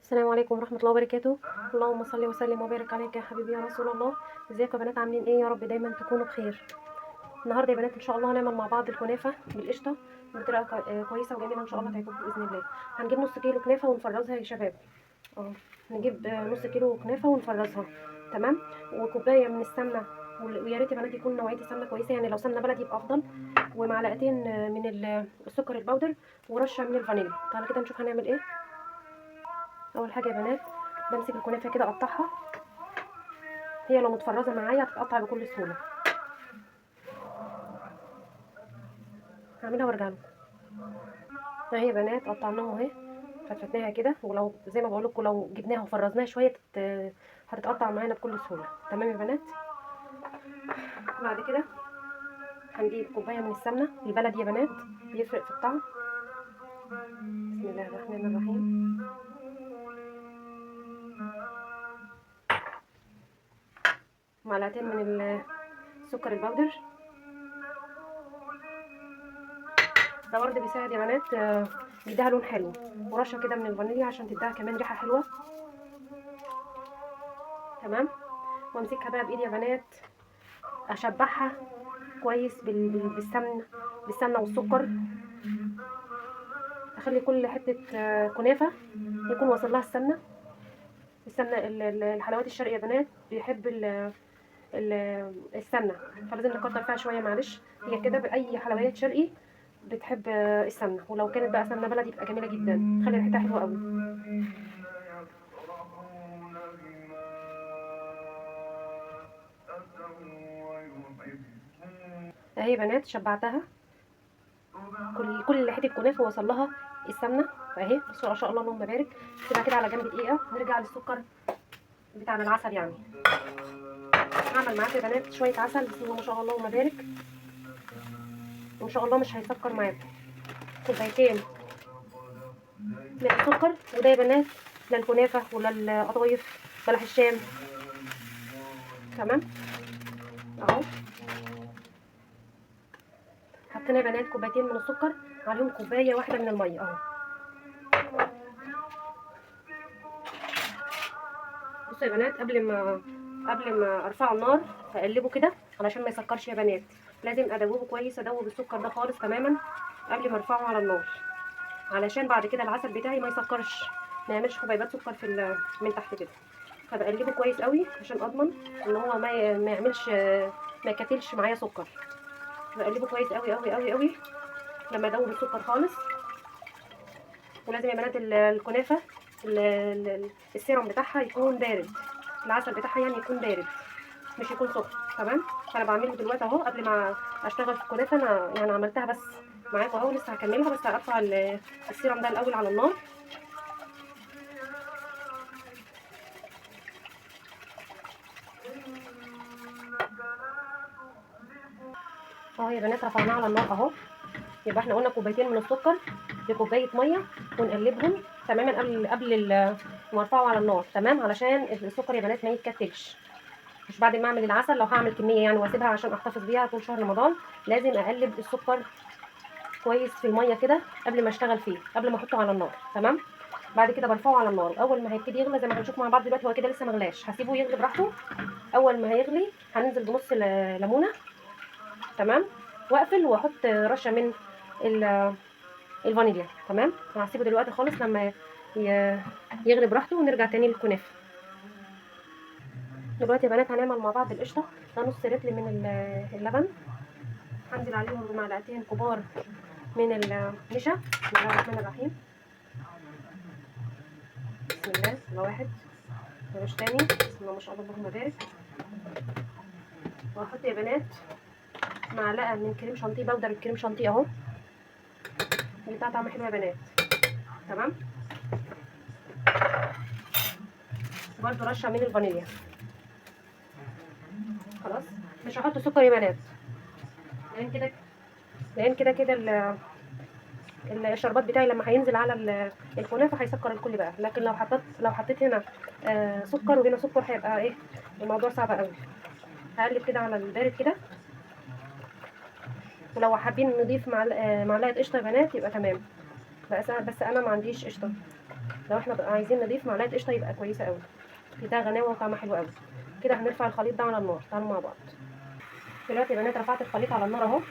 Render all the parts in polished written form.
السلام عليكم ورحمة الله وبركاته. اللهم صل وسلم وبارك عليك يا حبيبي يا رسول الله. ازيكم يا بنات، عاملين ايه؟ يا رب دايما تكونوا بخير. النهارده يا بنات ان شاء الله هنعمل مع بعض الكنافة بالقشطة بطريقة كويسة وجميلة ان شاء الله تعجبكم بإذن الله. هنجيب نص كيلو كنافة ونفرزها يا شباب. اه نجيب نص كيلو كنافة ونفرزها. تمام. وكوباية من السمنة، ويا ريت يا بنات يكون نوعية السمنة كويسة، يعني لو سمنة بلدي يبقى أفضل. ومعلقتين من السكر البودر، ورشة من الفانيليا. تعالى كده نشوف هنعمل ايه. اول حاجه يا بنات بمسك الكنافه كده اقطعها. هي لو متفرزه معايا هتتقطع بكل سهوله. هعملها وارجع لكم. اهي يا بنات قطعناها اهي، فتفتناها كده، ولو زي ما بقول لكم لو جبناها وفرزناها شويه هتتقطع معانا بكل سهوله. تمام يا بنات. بعد كده هنجيب كوبايه من السمنه البلدي يا بنات، بيفرق في الطعم. بسم الله الرحمن الرحيم. معلقتين من السكر البودر، ده برضه بيساعد يا بنات بيديها لون حلو. ورشه كده من الفانيليا عشان تديها كمان ريحه حلوه. تمام. وامسكها بقى بايدي يا بنات، اشبعها كويس بالسمنه والسكر. اخلي كل حته كنافه يكون واصل لها السمنه الحلويات الشرقي يا بنات بيحب السمنه، فلازم نكتر فيها شويه معلش. هي كده باي حلويات شرقي بتحب السمنه، ولو كانت بقى سمنه بلدي تبقى جميله جدا، تخلي ريحتها حلوه قوي. اهي يا بنات شبعتها، كل حته كنافه وصل لها السمنه اهي. بصوا ما شاء الله اللهم بارك. سيبها كده على جنب دقيقه، نرجع للسكر بتاعنا العسل يعني. هعمل معاكم يا بنات شويه عسل، بسم الله ما شاء الله اللهم بارك، وان شاء الله مش هيسكر معاكم. كوبايتين من السكر، وده يا بنات لا الكنافه ولا القطايف بلح الشام. تمام اهو. حطينا يا بنات كوبايتين من السكر، عليهم كوبايه واحده من الميه اهو. بصوا يا بنات قبل ما ارفعه النار هقلبه كده علشان ما يسكرش يا بنات. لازم ادوبه كويس، ادوب السكر ده خالص تماما قبل ما ارفعه على النار، علشان بعد كده العسل بتاعي ما يسكرش، ما يعملش حبيبات سكر من تحت كده. فبقلبه كويس قوي عشان اضمن ان هو ما يعملش، ما يكتلش معايا سكر. بقلبه كويس قوي قوي قوي قوي لما ادوب السكر خالص. ولازم يا بنات الكنافه السيرم بتاعها يكون بارد، العسل بتاعها يعني يكون بارد مش يكون سخن. تمام. فانا بعمله دلوقتي اهو قبل ما اشتغل في الكنافه. انا يعني عملتها بس معاكم اهو، لسه هكملها، بس هقطع السيرم ده الاول على النار. اهو يا بنات رفعناه على النار اهو. يبقى احنا قلنا كوبايتين من السكر بكوبايه ميه، ونقلبهم تماما قبل ما ارفعه على النار. تمام. علشان السكر يا بنات ما يتكتلش، مش بعد ما اعمل العسل لو هعمل كميه يعني واسيبها عشان احتفظ بيها طول شهر رمضان، لازم اقلب السكر كويس في الميه كده قبل ما اشتغل فيه، قبل ما احطه على النار. تمام. بعد كده برفعه على النار، اول ما هيبتدي يغلى زي ما هنشوف مع بعض دلوقتي، هو كده لسه مغلاش، هسيبه يغلي براحته. اول ما هيغلي هننزل بنص ليمونه. تمام. واقفل واحط رشه من الفانيليا. تمام. وهسيبه دلوقتي خالص لما يغلي براحته، ونرجع تاني للكنافه. دلوقتي يا بنات هنعمل مع بعض القشطه. ده نص رتل من اللبن، هنزل عليهم بمعلقتين كبار من النشا. بسم الله الرحمن الرحيم. بسم الله. ده واحد، بلاش تاني. بسم الله ما شاء الله اللهم بارك. وهحط يا بنات معلقه من كريم شانتيه، بودر الكريم شانتيه اهو، بتاع طعم حلو يا بنات. تمام. برده رشه من الفانيليا. خلاص مش هحط سكر يا بنات، لان كده الشربات بتاعي لما هينزل على الكنافه هيسكر الكل بقى. لكن لو حطيت هنا سكر وهنا سكر هيبقى ايه الموضوع صعب قوي. هقلب كده على البارد كده، ولو حابين نضيف معلقه قشطه يا بنات يبقى تمام، بس انا ما عنديش قشطه. لو احنا بقى عايزين نضيف معلقه قشطه يبقى كويسه قوي، فيها غناوه وطعمها حلو قوي. كده هنرفع الخليط ده على النار. تعالوا مع بعض. دلوقتي يا بنات رفعت الخليط على النار اهو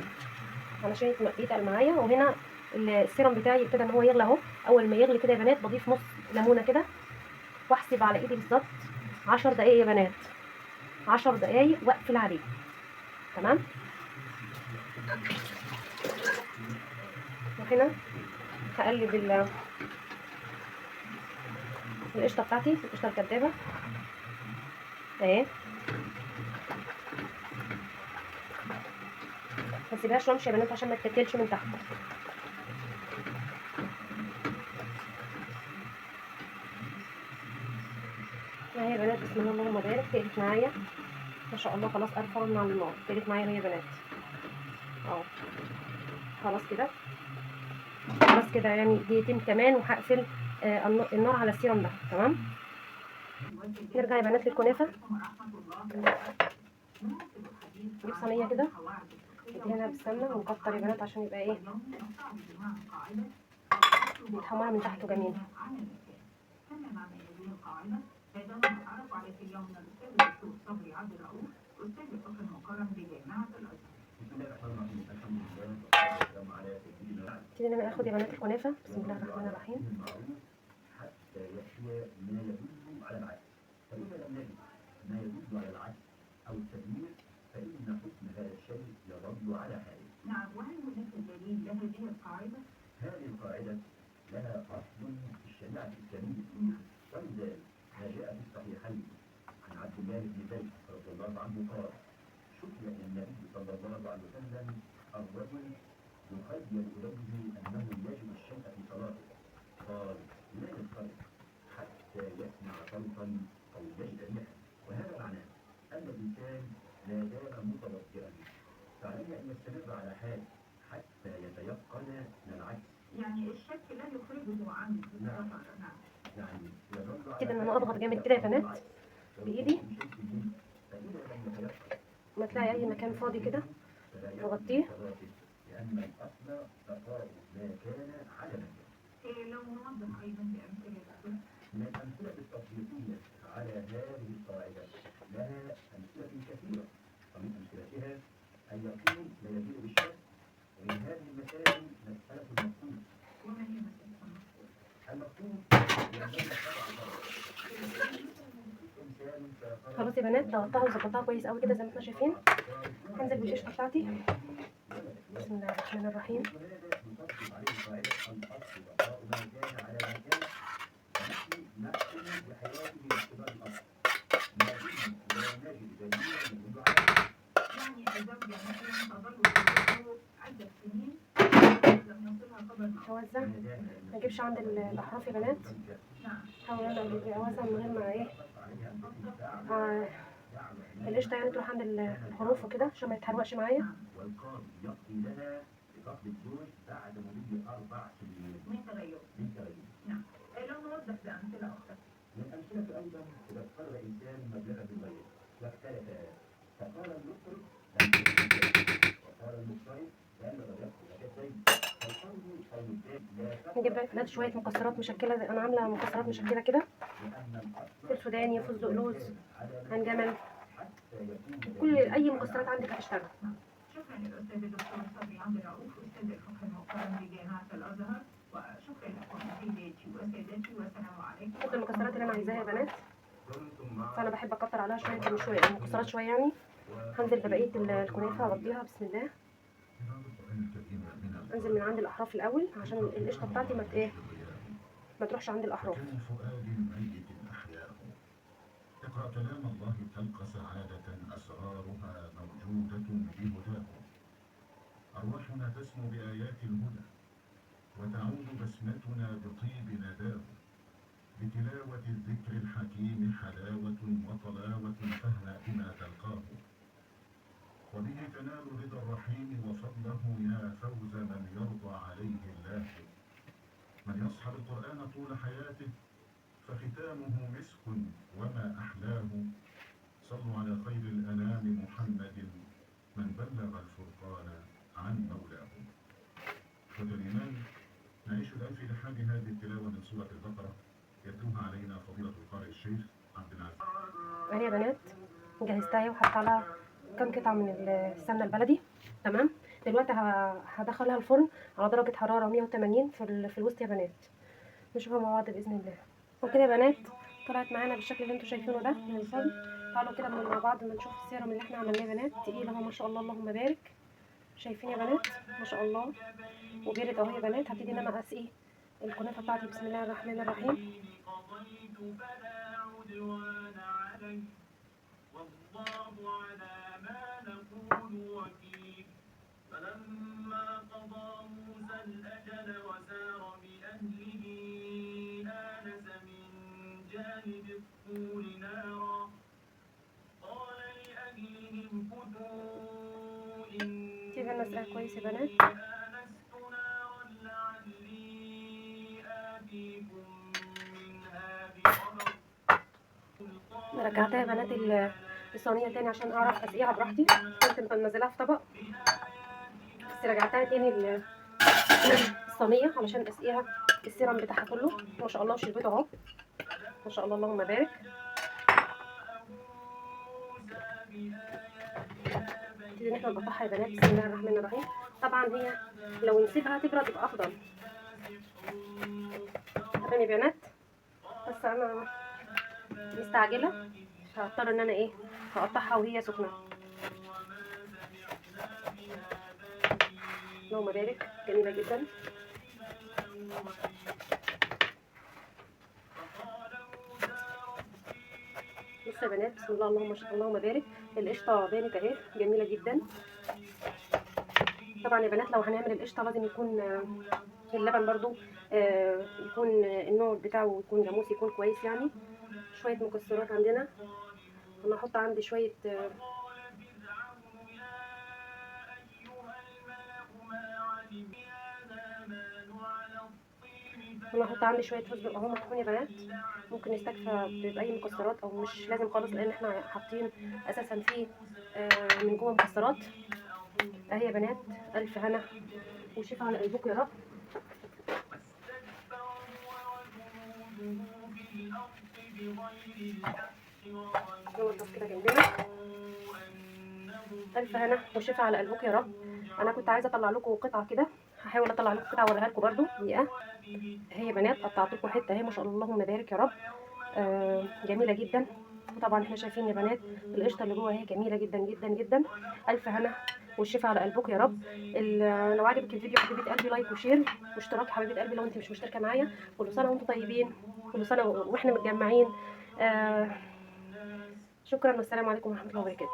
علشان يتقل معايا. وهنا السيرم بتاعي ابتدى ان هو يغلى اهو. اول ما يغلي كده يا بنات بضيف نص ليمونه كده، واحسب على ايدي بالظبط 10 دقايق يا بنات، 10 دقايق واقفل عليه. تمام. وهنا هقلب القشطه بتاعتي، القشطه الكدابه اهي. ما تسيبهاش رمش يا بنات عشان ما تكتلش من تحت. اهي يا بنات بسم الله اللهم بارك، تقلت معايا ما شاء الله. خلاص ارفع من على النار، تقلت معايا يا بنات اهو. خلاص كده، خلاص كده يعني دقيقتين كمان وهقفل النار على السيرم ده. تمام. نرجع يا بنات للكنافه. نجيب صينيه كده ندهنها بالسمنه ونكتر يا بنات عشان يبقى ايه يتحمر من تحت جميل. ابتدي ان انا اخد يا بنات الكنافه. بسم الله الرحمن الرحيم. حتى يأتي ما يدل على العكس، فإذا لم نجد ما يدل على العكس أو التغيير فإن حكم هذا الشيء يظل على حاله. نعم. وهل هناك دليل لهذه القاعدة؟ هذه القاعدة لها أصل في الشريعة الإسلامية، ولذلك ما جاء في الصحيحين عن عبد الله بن زيد رضي الله عنه قال: شكي إلى النبي صلى الله عليه وسلم الرجل يخيل إليه أنه يجد الشيء في صلاته، قال: لا ينصرف حتى يسمع صوتا أو يجد ريحا. وهذا معناه أن الإنسان لا زال متوضئا، فعليه أن يستمر على حال حتى يتيقن من العكس. يعني الشك لا يخرجه عن السفر. نعم. يعني كده ان انا اضغط جامد كده يا بنات بايدي، ما تلاقي اي مكان فاضي كده نغطيه. لأن الأصل بقاء ما كان على ما كان. لو نوضح أيضا بأمثلة من الأمثلة التطبيقية على هذه القاعدة لها أمثلة كثيرة، ومن أمثلتها أن يكون لا يزيد بالشك. ومن هذه المسائل مسألة المفهوم. وما هي مسألة المفهوم؟ المفهوم خلاص يا بنات ضغطتها وظبطتها كويس قوي كده زي ما احنا شايفين. هنزل بالقشطه بتاعتي. بسم الله الرحمن الرحيم. اوزع، ما اجيبش عند الاحراف يا بنات. حاول انا اوزع من غير ما ايه القشطه يعني تروح عند الحروف وكده عشان ما يتحرقش معايا. والقاضي يقضي لها بفقد الزوج بعد مضي 4 سنين من تغير. نعم. لو نوضح بأمثلة أخرى. من أمثلة أيضا إذا اضطر إنسان مبلغا بالغير واختلف، فقال المقرض لم يكن، وقال المقترض لم يكن، نجيب بقى بنات شويه مكسرات مشكله. زي انا عامله مكسرات مشكله كده، فول سوداني، فستق لوز، عين جمل، كل اي مكسرات عندك هتشتغل. شكرا للأستاذ الدكتور صبري عبد الرؤوف أستاذ الفقه المقارن بجامعة الأزهر، وشكرا لكم سيداتي وسادتي والسلام عليكم. كل المكسرات اللي انا عايزاها يا بنات، فانا بحب اكتر عليها شويه المكسرات شويه يعني. هنزل ببقيه الكنافه اغطيها. بسم الله. انزل من عند الاحراف الاول عشان القشطه بتاعتي ما تروحش عند الاحراف. اقرأ كلام الله تلقى سعادة أسرارها موجودة بهداه. أرواحنا تسمو بآيات الهدى، وتعود بسمتنا بطيب نداه. بتلاوة الذكر الحكيم حلاوة وطلاوة، فاهنأ بما تلقاه. وبه تنال رضا الرحيم وفضله، يا فوز من يرضى عليه الله. من يصحب القرآن طول حياته فختامه مسك وما أحلاه. صلوا على خير الأنام محمد من بلغ الفرقان عن مولاه. إخوة الإيمان، نعيش الآن في لحام هذه التلاوة من سورة البقرة يتلوها علينا فضيلة القارئ الشيخ عبد العزيز. اهي يا بنات جهزتها اهي وحطيت عليها كام قطعه من السمنه البلدي. تمام. دلوقتي هدخلها الفرن على درجه حراره 180 في الوسط يا بنات. نشوفها مع بعض باذن الله. وكده يا بنات طلعت معانا بالشكل اللي انتوا شايفينه ده من الفرن. تعالوا كده مع بعض ما نشوف السيرم اللي احنا عملناه يا بنات. تقيل اهو ما شاء الله اللهم بارك. شايفين يا بنات ما شاء الله. وبارد اهو يا بنات. هبتدي ان انا اسقي الكنافه بتاعتي بسم الله الرحمن الرحيم. فلما قضى موسى الأجل وسار بأهله آنس من جانب الطور نارا قال لأهلهم كثوا سيبها نسقيها كويس يا بنات. آنست نارا لعلي آتيكم منها بخبر. رجعتها يا بنات الصينيه تاني عشان اعرف اسقيها براحتي. كنت منزلاها في طبق بس رجعتها تاني الصينيه علشان اسقيها السيرم بتاعها كله. ما شاء الله وشربته اهو ما شاء الله اللهم بارك. نبتدي ان احنا نقطعها يا بنات بسم الله الرحمن الرحيم. طبعا هي لو نسيبها تبرد يبقى افضل. تمام يا بنات. بس انا مستعجله هضطر ان انا هقطعها وهي سخنه. اللهم بارك جميله جدا. بصوا يا بنات بسم الله اللهم شاء الله اللهم بارك. القشطه بانت اهي جميله جدا. طبعا يا بنات لو هنعمل القشطه لازم يكون اللبن برضو يكون النوع بتاعه يكون جاموسي يكون كويس يعني. شويه مكسرات عندنا. انا هحط عندي شويه فستق اهو مطحون يا بنات. ممكن نستكفى باي مكسرات او مش لازم خالص لان احنا حاطين اساسا فيه من جوه مكسرات. اهي يا بنات الف هنا وشفا على قلبكم يا رب. نوضف كده جنبنا. الف هنا وشفا على قلبكم يا رب. انا كنت عايزه اطلع لكم قطعه كده. هحاول اطلع لكم قطعه اوريها لكم برده دقيقه. اهي يا بنات قطعت لكم حته اهي ما شاء الله اللهم بارك يا رب. جميله جدا. وطبعا احنا شايفين يا بنات القشطه اللي جوه اهي جميله جدا جدا جدا. الف هنا والشفا على قلبكم يا رب. لو عجبك الفيديو حبيبه قلبي لايك وشير واشتراك حبيبه قلبي لو انت مش مشتركه معايا. كل سنه وانتم طيبين. كل سنه واحنا متجمعين. شكرا والسلام عليكم ورحمه الله وبركاته.